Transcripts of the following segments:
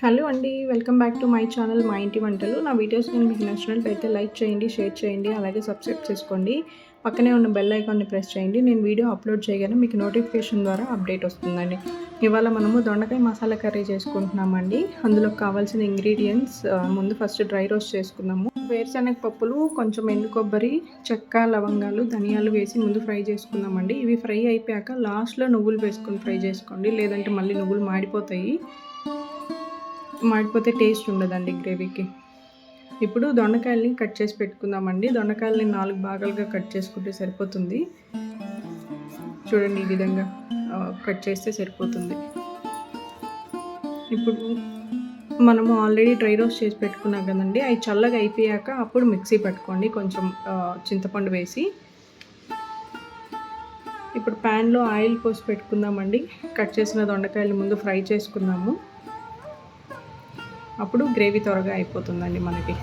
Hello అండి, welcome back to my channel మా ఇంటి వంటలు. నా వీడియోస్ కానీ మీకు నచ్చినట్లయితే లైక్ చేయండి, షేర్ చేయండి, అలాగే సబ్స్క్రైబ్ చేసుకోండి. పక్కనే ఉన్న బెల్ ఐకాన్ని ప్రెస్ చేయండి. నేను వీడియో అప్లోడ్ చేయగానే మీకు నోటిఫికేషన్ ద్వారా అప్డేట్ వస్తుందండి. ఇవాళ మనము దొండకాయ మసాలా కర్రీ చేసుకుంటున్నామండి. అందులో కావాల్సిన ఇంగ్రీడియంట్స్ ముందు ఫస్ట్ డ్రై రోస్ట్ చేసుకుందాము. వేరుశనగ పప్పులు, కొంచెం ఎండు కొబ్బరి, చెక్క, లవంగాలు, ధనియాలు వేసి ముందు ఫ్రై చేసుకుందామండి. ఇవి ఫ్రై అయిపోయాక లాస్ట్లో నువ్వులు వేసుకొని ఫ్రై చేసుకోండి, లేదంటే మళ్ళీ నువ్వులు మాడిపోతే టేస్ట్ ఉండదండి గ్రేవీకి. ఇప్పుడు దొండకాయల్ని కట్ చేసి పెట్టుకుందామండి. దొండకాయల్ని 4 భాగాలుగా కట్ చేసుకుంటే సరిపోతుంది. చూడండి, ఈ విధంగా కట్ చేస్తే సరిపోతుంది. ఇప్పుడు మనము ఆల్రెడీ డ్రై రోస్ట్ చేసి పెట్టుకున్నాం కదండి, అవి చల్లగా అయిపోయాక అప్పుడు మిక్సీ పట్టుకోండి, కొంచెం చింతపండు వేసి. ఇప్పుడు ప్యాన్లో ఆయిల్ పోసి పెట్టుకుందామండి. కట్ చేసిన దొండకాయలు ముందు ఫ్రై చేసుకుందాము, అప్పుడు గ్రేవీ త్వరగా అయిపోతుందండి మనకి.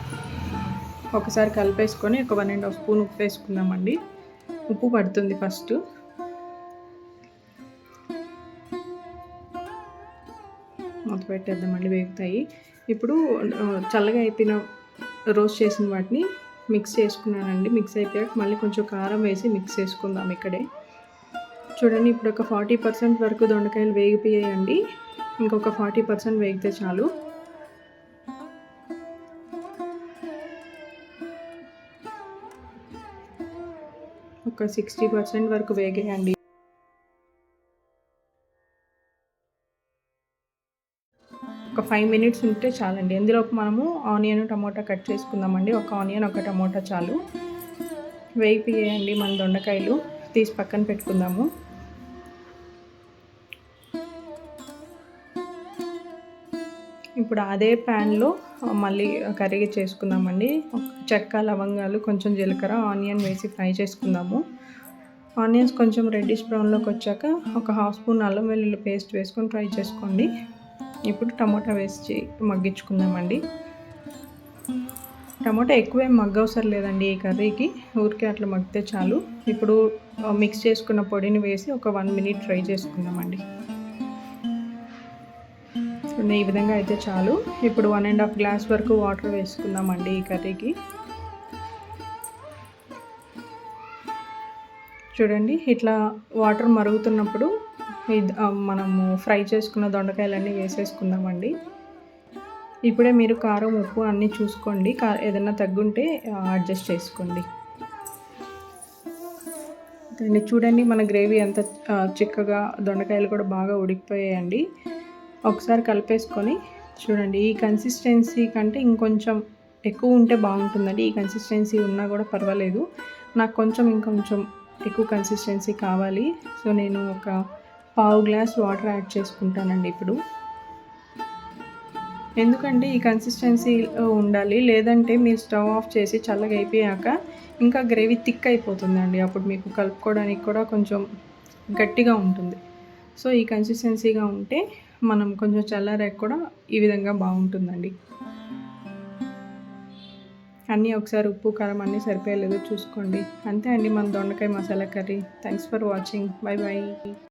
ఒకసారి కలిపేసుకొని ఒక 1.5 స్పూన్ ఉప్పు వేసుకుందామండి. ఉప్పు పడుతుంది ఫస్ట్. మూత పెట్టేద్దామండి, వేగుతాయి. ఇప్పుడు చల్లగా అయిపోయిన రోస్ట్ చేసిన వాటిని మిక్స్ చేసుకున్నానండి. మిక్స్ అయిపోయాక మళ్ళీ కొంచెం కారం వేసి మిక్స్ చేసుకుందాం ఇక్కడే. చూడండి, ఇప్పుడు ఒక 40% వరకు దొండకాయలు వేగిపోయాయండి. ఇంకొక 40% వేగితే చాలు. ఒక 60% వరకు వేగేయండి. ఒక 5 మినిట్స్ ఉంటే చాలండి. ఇందులోపు మనము ఆనియన్, టమోటా కట్ చేసుకుందామండి. ఒక ఆనియన్, ఒక టమోటా చాలు. వేగిపోయాయండి మన దొండకాయలు. తీసి పక్కన పెట్టుకుందాము. ఇప్పుడు అదే ప్యాన్లో మళ్ళీ కర్రీ చేసుకుందామండి. చెక్క, లవంగాలు, కొంచెం జీలకర్ర, ఆనియన్ వేసి ఫ్రై చేసుకుందాము. ఆనియన్స్ కొంచెం రెడ్డిష్ బ్రౌన్లోకి వచ్చాక ఒక 1/2 స్పూన్ అల్లం వెల్లుల్లి పేస్ట్ వేసుకొని ఫ్రై చేసుకోండి. ఇప్పుడు టమోటా వేసి మగ్గించుకుందామండి. టమోటా ఎక్కువేం మగ్గవసరం లేదండి ఈ కర్రీకి, ఊరికే అట్లా మగ్గితే చాలు. ఇప్పుడు మిక్స్ చేసుకున్న పొడిని వేసి ఒక 1 మినిట్ ఫ్రై చేసుకుందామండి. ఈ విధంగా అయితే చాలు. ఇప్పుడు 1.5 గ్లాస్ వరకు వాటర్ వేసుకుందామండి ఈ కర్రీకి. చూడండి, ఇట్లా వాటర్ మరుగుతున్నప్పుడు మనము ఫ్రై చేసుకున్న దొండకాయలన్నీ వేసేసుకుందామండి. ఇప్పుడే మీరు కారం, ఉప్పు అన్నీ చూసుకోండి. ఏదైనా తగ్గుంటే అడ్జస్ట్ చేసుకోండి. చూడండి, మన గ్రేవీ ఎంత చిక్కగా, దొండకాయలు కూడా బాగా ఉడికిపోయాయండి. ఒకసారి కలిపేసుకొని చూడండి, ఈ కన్సిస్టెన్సీ కంటే ఇంకొంచెం ఎక్కువ ఉంటే బాగుంటుందండి. ఈ కన్సిస్టెన్సీ ఉన్నా కూడా పర్వాలేదు. నాకు ఇంకొంచెం ఎక్కువ కన్సిస్టెన్సీ కావాలి. సో నేను ఒక 1/2 గ్లాస్ వాటర్ యాడ్ చేసుకుంటానండి ఇప్పుడు. ఎందుకంటే ఈ కన్సిస్టెన్సీ ఉండాలి, లేదంటే మీరు స్టవ్ ఆఫ్ చేసి చల్లగా అయిపోయాక ఇంకా గ్రేవీ థిక్ అయిపోతుందండి. అప్పుడు మీకు కలుపుకోవడానికి కూడా కొంచెం గట్టిగా ఉంటుంది. సో ఈ కన్సిస్టెన్సీగా ఉంటే మనం కొంచెం చల్లారాక కూడా ఈ విధంగా బాగుంటుందండి. అన్నీ ఒకసారి ఉప్పు, కారం అన్నీ సరిపోయలేదో చూసుకోండి. అంతే అండి మన దొండకాయ masala curry. Thanks for watching. By.